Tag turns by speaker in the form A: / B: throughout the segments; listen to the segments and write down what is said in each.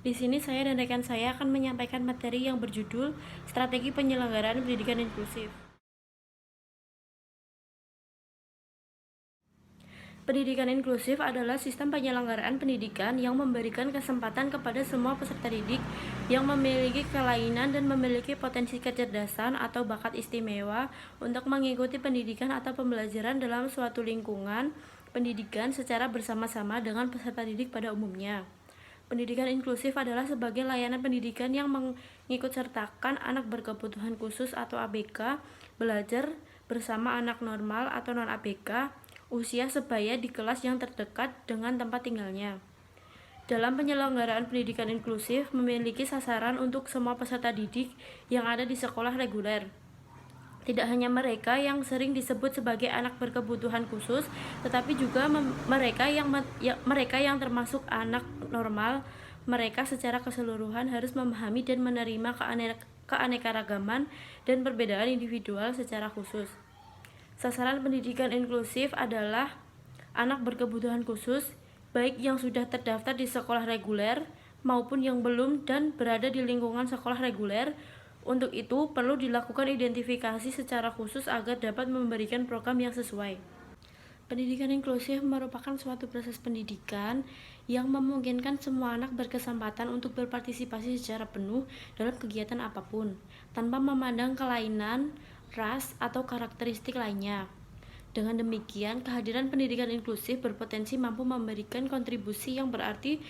A: Di sini saya dan rekan saya akan menyampaikan materi yang berjudul Strategi Penyelenggaraan Pendidikan Inklusif. Pendidikan inklusif adalah sistem penyelenggaraan pendidikan yang memberikan kesempatan kepada semua peserta didik yang memiliki kelainan dan memiliki potensi kecerdasan atau bakat istimewa untuk mengikuti pendidikan atau pembelajaran dalam suatu lingkungan pendidikan secara bersama-sama dengan peserta didik pada umumnya. Pendidikan inklusif adalah sebagai layanan pendidikan yang mengikutsertakan anak berkebutuhan khusus atau ABK belajar bersama anak normal atau non-ABK usia sebaya di kelas yang terdekat dengan tempat tinggalnya. Dalam penyelenggaraan pendidikan inklusif memiliki sasaran untuk semua peserta didik yang ada di sekolah reguler. Tidak hanya mereka yang sering disebut sebagai anak berkebutuhan khusus, tetapi juga mereka yang termasuk anak normal. Mereka secara keseluruhan harus memahami dan menerima keanekaragaman dan perbedaan individual secara khusus. Sasaran pendidikan inklusif adalah anak berkebutuhan khusus, baik yang sudah terdaftar di sekolah reguler maupun yang belum dan berada di lingkungan sekolah reguler. Untuk itu, perlu dilakukan identifikasi secara khusus agar dapat memberikan program yang sesuai. Pendidikan inklusif merupakan suatu proses pendidikan yang memungkinkan semua anak berkesempatan untuk berpartisipasi secara penuh dalam kegiatan apapun, tanpa memandang kelainan, ras, atau karakteristik lainnya. Dengan demikian, kehadiran pendidikan inklusif berpotensi mampu memberikan kontribusi yang berarti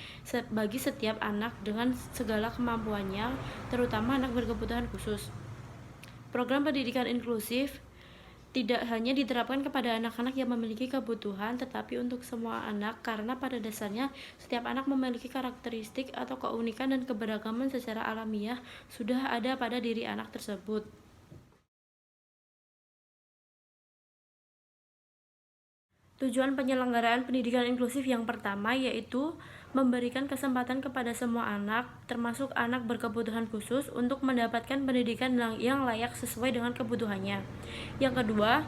A: bagi setiap anak dengan segala kemampuannya, terutama anak berkebutuhan khusus. Program pendidikan inklusif tidak hanya diterapkan kepada anak-anak yang memiliki kebutuhan, tetapi untuk semua anak, karena pada dasarnya setiap anak memiliki karakteristik atau keunikan dan keberagaman secara alamiah sudah ada pada diri anak tersebut. Tujuan penyelenggaraan pendidikan inklusif yang pertama yaitu memberikan kesempatan kepada semua anak, termasuk anak berkebutuhan khusus, untuk mendapatkan pendidikan yang layak sesuai dengan kebutuhannya. Yang kedua,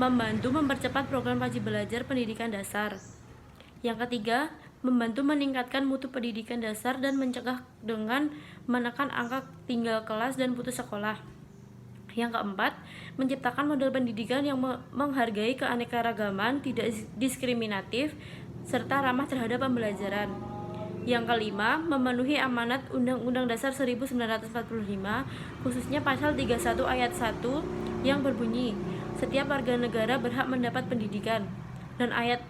A: membantu mempercepat program wajib belajar pendidikan dasar. Yang ketiga, membantu meningkatkan mutu pendidikan dasar dan mencegah dengan menekan angka tinggal kelas dan putus sekolah. Yang keempat, menciptakan model pendidikan yang menghargai keanekaragaman, tidak diskriminatif, serta ramah terhadap pembelajaran. Yang kelima, memenuhi amanat Undang-Undang Dasar 1945, khususnya pasal 31 ayat 1 yang berbunyi, setiap warga negara berhak mendapat pendidikan, dan ayat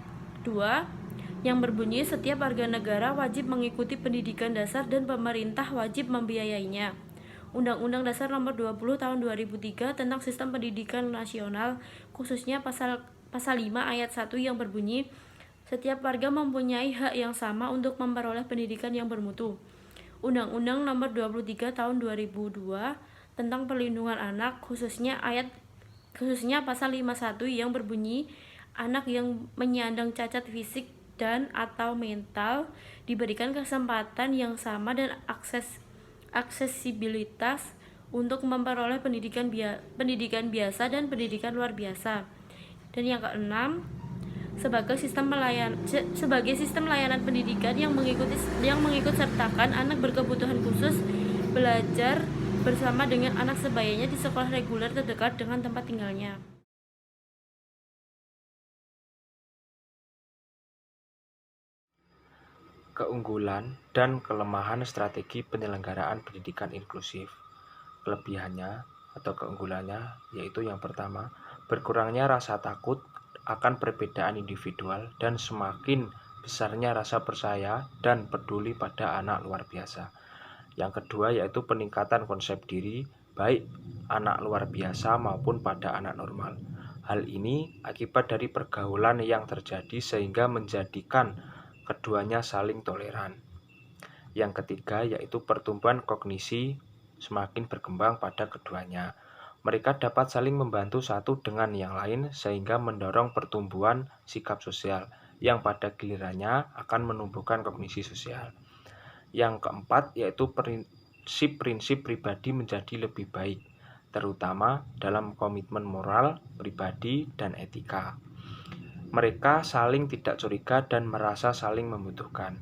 A: 2 yang berbunyi, setiap warga negara wajib mengikuti pendidikan dasar dan pemerintah wajib membiayainya. Undang-Undang Dasar Nomor 20 Tahun 2003 tentang Sistem Pendidikan Nasional, khususnya pasal 5 ayat 1 yang berbunyi, setiap warga mempunyai hak yang sama untuk memperoleh pendidikan yang bermutu. Undang-Undang Nomor 23 Tahun 2002 tentang Perlindungan Anak, khususnya pasal 51 yang berbunyi, anak yang menyandang cacat fisik dan atau mental diberikan kesempatan yang sama dan aksesibilitas untuk memperoleh pendidikan biasa dan pendidikan luar biasa. Dan yang keenam, sebagai sistem layanan pendidikan yang mengikut sertakan anak berkebutuhan khusus belajar bersama dengan anak sebayanya di sekolah reguler terdekat dengan tempat tinggalnya.
B: Keunggulan dan kelemahan strategi penyelenggaraan pendidikan inklusif. Kelebihannya atau keunggulannya yaitu yang pertama, berkurangnya rasa takut akan perbedaan individual dan semakin besarnya rasa percaya dan peduli pada anak luar biasa. Yang kedua yaitu peningkatan konsep diri baik anak luar biasa maupun pada anak normal. Hal ini akibat dari pergaulan yang terjadi sehingga menjadikan keduanya saling toleran. Yang ketiga yaitu pertumbuhan kognisi semakin berkembang pada keduanya. Mereka dapat saling membantu satu dengan yang lain sehingga mendorong pertumbuhan sikap sosial yang pada gilirannya akan menumbuhkan kognisi sosial. Yang keempat yaitu prinsip pribadi menjadi lebih baik, terutama dalam komitmen moral, pribadi, dan etika. Mereka saling tidak curiga dan merasa saling membutuhkan.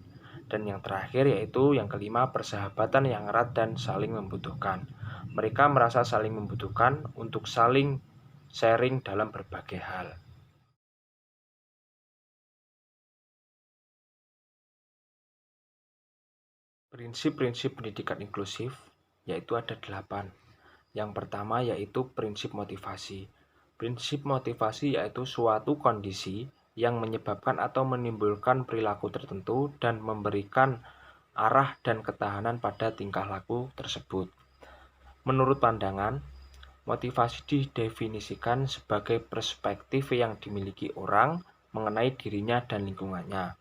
B: Dan yang terakhir yaitu yang kelima, persahabatan yang erat dan saling membutuhkan. Mereka merasa saling membutuhkan untuk saling sharing dalam berbagai hal. Prinsip-prinsip pendidikan inklusif yaitu ada 8. Yang pertama yaitu prinsip motivasi. Prinsip motivasi yaitu suatu kondisi yang menyebabkan atau menimbulkan perilaku tertentu dan memberikan arah dan ketahanan pada tingkah laku tersebut. Menurut pandangan, motivasi didefinisikan sebagai perspektif yang dimiliki orang mengenai dirinya dan lingkungannya.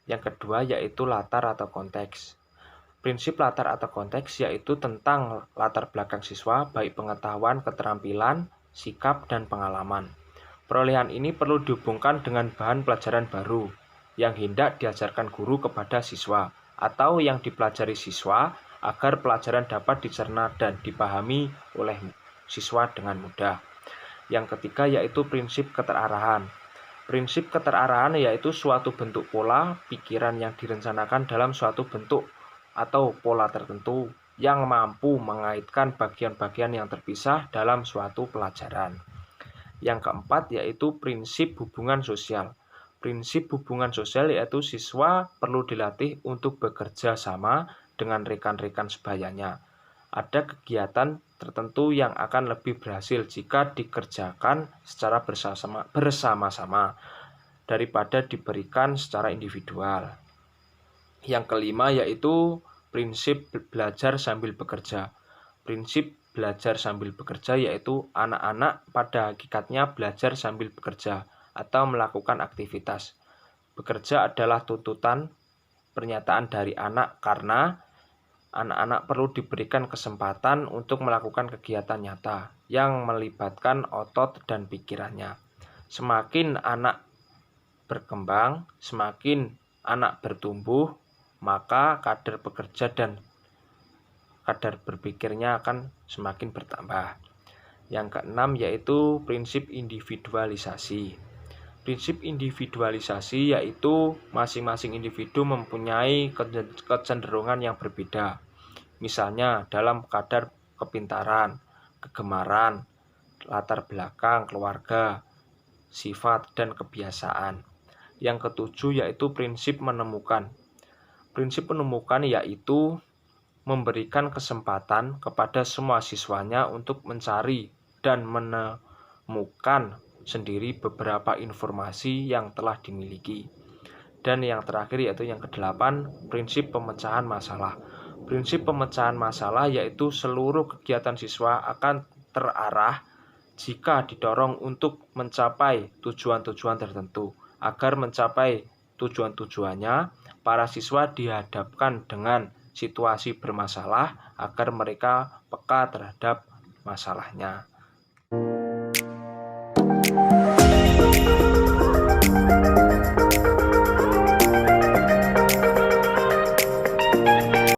B: Yang kedua yaitu latar atau konteks. Prinsip latar atau konteks yaitu tentang latar belakang siswa, baik pengetahuan, keterampilan, sikap, dan pengalaman. Perolehan ini perlu dihubungkan dengan bahan pelajaran baru yang hendak diajarkan guru kepada siswa atau yang dipelajari siswa agar pelajaran dapat dicerna dan dipahami oleh siswa dengan mudah. Yang ketiga yaitu prinsip keterarahan. Prinsip keterarahan yaitu suatu bentuk pola pikiran yang direncanakan dalam suatu bentuk atau pola tertentu yang mampu mengaitkan bagian-bagian yang terpisah dalam suatu pelajaran. Yang keempat yaitu prinsip hubungan sosial. Prinsip hubungan sosial yaitu siswa perlu dilatih untuk bekerja sama dengan rekan-rekan sebayanya. Ada kegiatan tertentu yang akan lebih berhasil jika dikerjakan secara bersama-sama daripada diberikan secara individual. Yang kelima yaitu prinsip belajar sambil bekerja. Prinsip belajar sambil bekerja yaitu anak-anak pada hakikatnya belajar sambil bekerja atau melakukan aktivitas. Bekerja adalah tuntutan pernyataan dari anak karena anak-anak perlu diberikan kesempatan untuk melakukan kegiatan nyata yang melibatkan otot dan pikirannya. Semakin anak berkembang, semakin anak bertumbuh, maka kadar bekerja dan kadar berpikirnya akan semakin bertambah. Yang keenam yaitu prinsip individualisasi. Prinsip individualisasi yaitu masing-masing individu mempunyai kecenderungan yang berbeda. Misalnya dalam kadar kepintaran, kegemaran, latar belakang, keluarga, sifat, dan kebiasaan. Yang ketujuh yaitu prinsip menemukan. Prinsip menemukan yaitu memberikan kesempatan kepada semua siswanya untuk mencari dan menemukan sendiri beberapa informasi yang telah dimiliki. Dan yang terakhir yaitu yang kedelapan, prinsip pemecahan masalah. Prinsip pemecahan masalah yaitu seluruh kegiatan siswa akan terarah jika didorong untuk mencapai tujuan-tujuan tertentu. Agar mencapai tujuan-tujuannya, para siswa dihadapkan dengan situasi bermasalah agar mereka peka terhadap masalahnya.